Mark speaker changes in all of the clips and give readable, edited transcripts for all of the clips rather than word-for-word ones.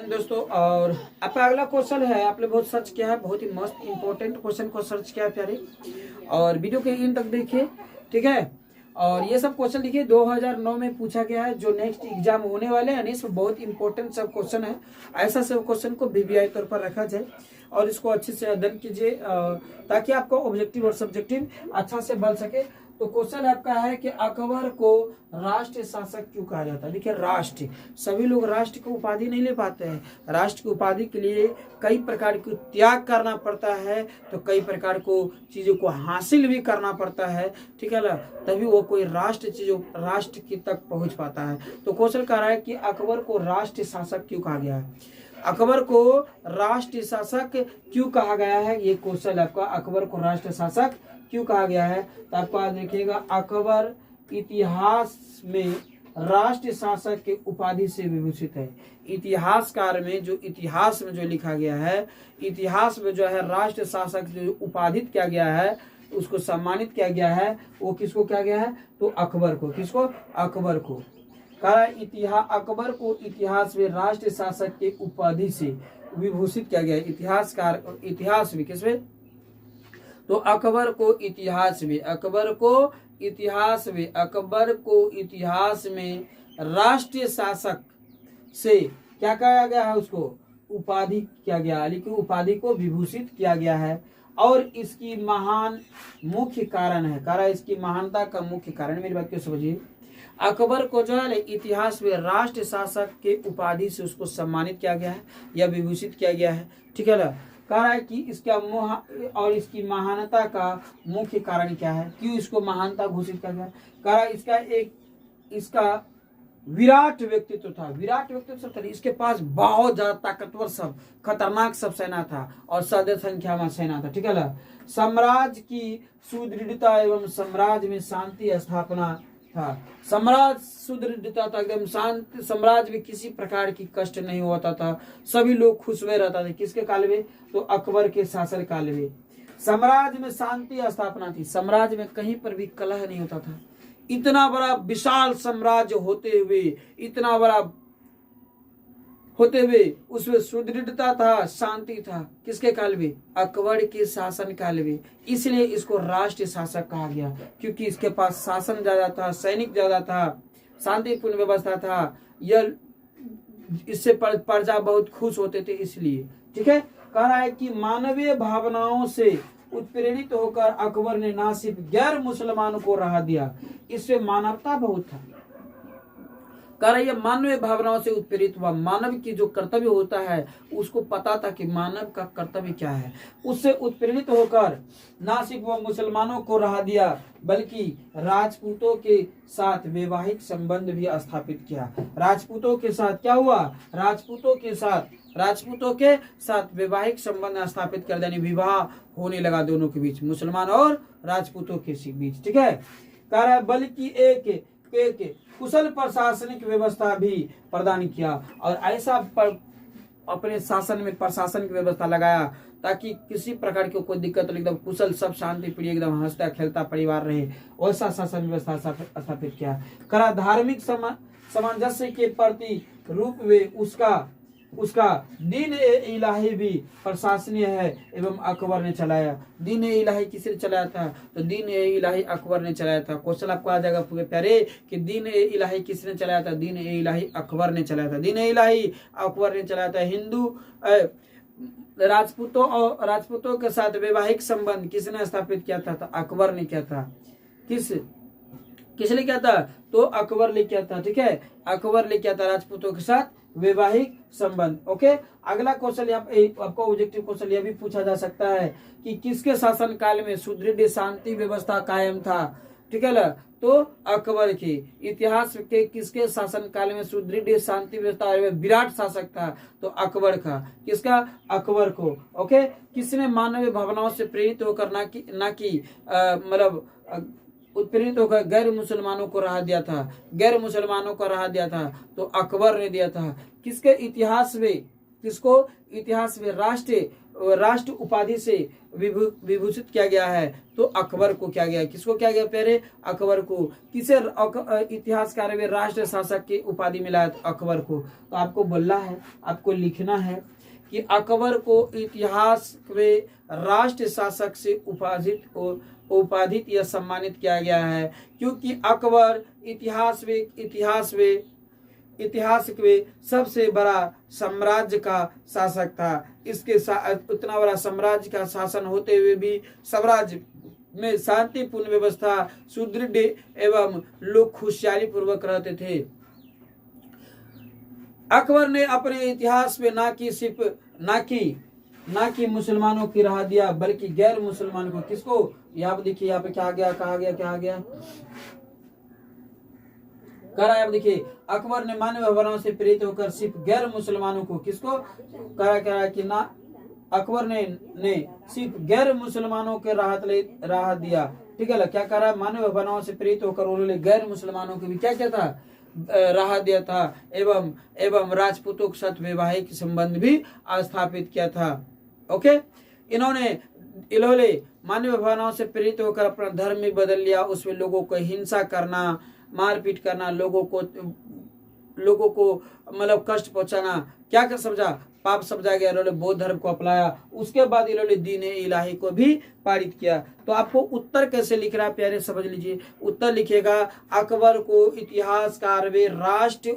Speaker 1: दोस्तों। और आपका अगला क्वेश्चन है, आपने बहुत सर्च किया है, बहुत ही मस्त इंपॉर्टेंट क्वेश्चन को सर्च किया है प्यारे, और वीडियो के इन तक देखिए, ठीक है। और ये सब क्वेश्चन देखिए 2009 में पूछा गया है, जो नेक्स्ट एग्जाम होने वाले हैं, इसमें बहुत इंपॉर्टेंट सब क्वेश्चन है। ऐसा सब क्वेश्चन को वीवीआई तौर पर रखा जाए और इसको अच्छे से अध्ययन कीजिए ताकि आपको ऑब्जेक्टिव और सब्जेक्टिव अच्छा से बन सके। तो क्वेश्चन आपका है कि अकबर को राष्ट्र शासक क्यों कहा जाता है। देखिए, राष्ट्र, सभी लोग राष्ट्र की उपाधि नहीं ले पाते हैं। राष्ट्र की उपाधि के लिए कई प्रकार की त्याग करना पड़ता है, तो कई प्रकार को चीजों को हासिल भी करना पड़ता है, ठीक है ना, तभी वो कोई राष्ट्र की तक पहुंच पाता है। तो क्वेश्चन कह रहा है कि अकबर को राष्ट्र शासक क्यों कहा गया है। अकबर को राष्ट्र शासक क्यों कहा गया है, ये क्वेश्चन आपका, अकबर को राष्ट्र शासक क्यों कहा गया है। तो आपको आज देखिएगा, अकबर इतिहास में राष्ट्र शासक के उपाधि से विभूषित है। इतिहासकार में जो इतिहास में जो लिखा गया है, इतिहास में जो है राष्ट्र शासक जो उपाधित किया गया है, उसको सम्मानित किया गया है, वो किसको किया गया है, तो अकबर को। किसको, अकबर को। अकबर को इतिहास में राष्ट्र शासक के उपाधि से विभूषित किया गया है। इतिहासकार, इतिहास में किसमें, तो अकबर को इतिहास में राष्ट्रीय शासक से क्या कहा गया है, उसको उपाधि किया गया है, लेकिन उपाधि को विभूषित किया गया है। और इसकी महान मुख्य कारण है, इसकी महानता का मुख्य कारण, मेरी बात को समझिए, अकबर को जो है इतिहास में राष्ट्र शासक के उपाधि से उसको सम्मानित किया गया है या विभूषित किया गया है, ठीक है ना। कह रहा है कि इसका और इसकी महानता का मुख्य कारण क्या है, क्यों इसको महानता घोषित किया गया। कह रहा है इसका विराट व्यक्तित्व था, इसके पास बहुत ज्यादा ताकतवर सब खतरनाक सब सेना था और सदैव संख्या में सेना था, ठीक है ना। साम्राज्य की सुदृढ़ता एवं साम्राज्य में शांति स्थापना था। साम्राज्य सुदृढ़ता था, एकदम शांति, साम्राज्य में किसी प्रकार की कष्ट नहीं होता था, सभी लोग खुश हुए रहता थे। किसके काल में, तो अकबर के शासन काल में। साम्राज्य में शांति स्थापना थी, साम्राज्य में कहीं पर भी कलह नहीं होता था। इतना बड़ा विशाल साम्राज्य होते हुए उसमें सुदृढ़ता था, शांति था, किसके काल में, अकबर के शासन काल में। इसलिए इसको राष्ट्रीय शासक कहा गया, क्योंकि इसके पास शासन ज्यादा था, सैनिक ज्यादा था, शांतिपूर्ण व्यवस्था था, यह इससे प्रजा बहुत खुश होते थे, इसलिए, ठीक है। कह रहा है कि मानवीय भावनाओं से उत्प्रेरित होकर अकबर ने न सिर्फ गैर मुसलमानों को राह दिया, इससे मानवता बहुत था। कह रहा है मानवीय भावनाओं से उत्प्रेरित हुआ, मानव की जो कर्तव्य होता है उसको पता था कि मानव का कर्तव्य क्या है, उससे उत्प्रेरित होकर ना सिर्फ वह मुसलमानों को राह दिया बल्कि राजपूतों के साथ वैवाहिक संबंध भी स्थापित किया। राजपूतों के साथ क्या हुआ, राजपूतों के साथ वैवाहिक संबंध स्थापित कर देने, विवाह होने लगा दोनों के बीच, मुसलमान और राजपूतों के बीच, ठीक है। कह रहा है बल्कि एक कुशल प्रशासनिक व्यवस्था भी प्रदान किया, और ऐसा अपने शासन में प्रशासन की व्यवस्था लगाया ताकि किसी प्रकार की कोई दिक्कत नहीं, एकदम कुशल, सब शांति प्रिय, एकदम हंसता खेलता परिवार रहे, वैसा शासन व्यवस्था स्थापित किया। करा धार्मिक सामंजस्य के प्रति रूप में उसका दीन ए इलाही भी प्रशासनीय है एवं अकबर ने चलाया। दीन ए इलाही किसने चलाया था, तो दीन ए इलाही अकबर ने चलाया था। क्वेश्चन आपको आ जाएगा प्यारे कि दीन ए इलाही किसने चलाया था, दीन ए इलाही अकबर ने चलाया था। दीन ए इलाही अकबर ने चलाया था। हिंदू राजपूतों के साथ वैवाहिक संबंध किसने स्थापित किया था, तो अकबर ने किया था। किसने किया था, तो अकबर ने किया था, ठीक है, अकबर ने किया था राजपूतों के साथ वैवाहिक संबंध। ओके, अगला क्वेश्चन आपको ऑब्जेक्टिव क्वेश्चन यह भी पूछा जा सकता है कि किसके शासन काल में सुदृढ़ शांति व्यवस्था कायम था, ठीक है ना, तो अकबर के। इतिहास के किसके शासन काल में सुदृढ़ शांति व्यवस्था विराट शासक था, तो अकबर का। किसका, अकबर को। ओके, किसने मानवीय भावनाओं से प्रेरित होकर ना कि मतलब उत्प्रेरित होकर गैर मुसलमानों को राह दिया था, तो अकबर ने दिया था। किसको इतिहास में राष्ट्र उपाधि से विभूषित किया गया है तो अकबर को क्या गया, किसको क्या गया प्यारे, अकबर को। किसे इतिहासकार में राष्ट्र शासक की उपाधि मिला है, तो अकबर को। तो आपको बोलना है, आपको लिखना है कि अकबर को इतिहास में राष्ट्र शासक से उपाधित या सम्मानित किया गया है, क्योंकि अकबर इतिहास में सबसे बड़ा साम्राज्य का शासक था। इसके उतना बड़ा साम्राज्य का शासन होते हुए भी साम्राज्य में शांतिपूर्ण व्यवस्था सुदृढ़ एवं लोग खुशहाली पूर्वक रहते थे। अकबर ने अपने इतिहास में ना कि मुसलमानों की राह दिया, बल्कि गैर मुसलमान को, किसको, यहाँ देखिए, यहाँ पे क्या गया, कहा गया कह रहा है। अब देखिए, अकबर ने मानव भावनाओं से प्रेरित होकर सिर्फ गैर मुसलमानों को, किसको कह रहा है कि ना, अकबर ने सिर्फ गैर मुसलमानों के राह दिया। ठीक है, क्या कह रहा है, मानव भावनाओं से प्रेरित होकर उन्होंने गैर मुसलमानों को भी क्या किया था, राह दिया था, एवं राजपूतों के साथ वैवाहिक संबंध भी स्थापित किया था। ओके, इन्होंने मानव भावनाओं से प्रेरित होकर अपना धर्म भी बदल लिया। उसमें लोगों को हिंसा करना, मारपीट करना, लोगों को मतलब कष्ट पहुंचाना क्या समझा, पाप समझा गया। इन्होंने बौद्ध धर्म को अपनाया। उसके बाद इन्होंने दीन इलाही को भी पारित किया। तो आपको उत्तर कैसे लिख रहा है प्यारे, समझ लीजिए। उत्तर लिखेगा, अकबर को इतिहासकार में राष्ट्र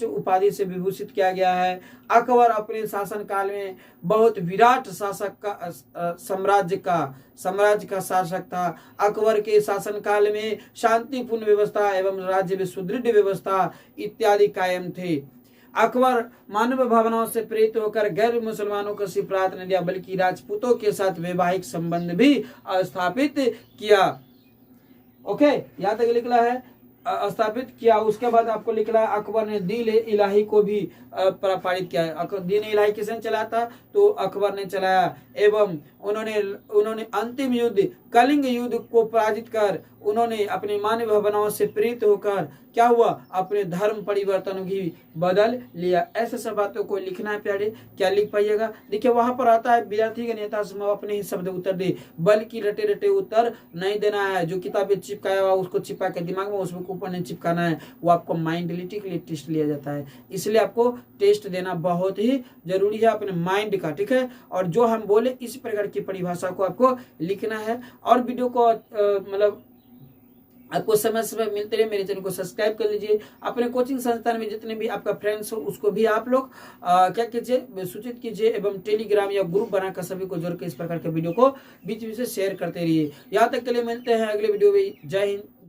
Speaker 1: उपाधि से विभूषित किया गया है। अकबर अपने शासन काल में बहुत विराट साम्राज्य का शासक था। अकबर के शासन काल में शांतिपूर्ण व्यवस्था एवं राज्य में सुदृढ़ व्यवस्था इत्यादि कायम थे। अकबर मानव भावनाओं से प्रेरित होकर गैर मुसलमानों को सिर्फ राहत नहीं दिया, बल्कि राजपूतों के साथ वैवाहिक संबंध भी स्थापित किया। ओके, यहाँ तक लिखना है, स्थापित किया। उसके बाद आपको लिखना है, अकबर ने दीन इलाही को भी पारित किया। दीन इलाही किसने चलाया था, तो अकबर ने चलाया। एवं उन्होंने अंतिम युद्ध, कलिंग युद्ध को पराजित कर उन्होंने अपनी मानव भावनाओं से प्रेरित होकर क्या हुआ, अपने धर्म परिवर्तन भी बदल लिया। ऐसे सब बातों को लिखना है प्यारे। क्या लिख पाइएगा, देखिए वहां पर आता है, विद्यार्थी के नेता अपने ही शब्द उत्तर दे, बल्कि रटे रटे उत्तर नहीं देना है। जो किताबें चिपकाया हुआ उसको चिपका के दिमाग में, उसमें ऊपर नहीं चिपकाना है। वो आपको माइंडलिटी के लिए टेस्ट लिया जाता है, इसलिए आपको टेस्ट देना बहुत ही जरूरी है अपने माइंड का। ठीक है, और जो हम बोले इस प्रकार की परिभाषा को आपको लिखना है। और वीडियो को मतलब आपको समय समय मिलते रहे, मेरे चैनल को सब्सक्राइब कर लीजिए। अपने कोचिंग संस्थान में जितने भी आपका फ्रेंड्स हो उसको भी आप लोग क्या कीजिए, सूचित कीजिए, एवं टेलीग्राम या ग्रुप बनाकर सभी को जोड़ के इस प्रकार के वीडियो को बीच बीच से शेयर करते रहिए। यहाँ तक के लिए मिलते हैं अगले वीडियो में। जय हिंद।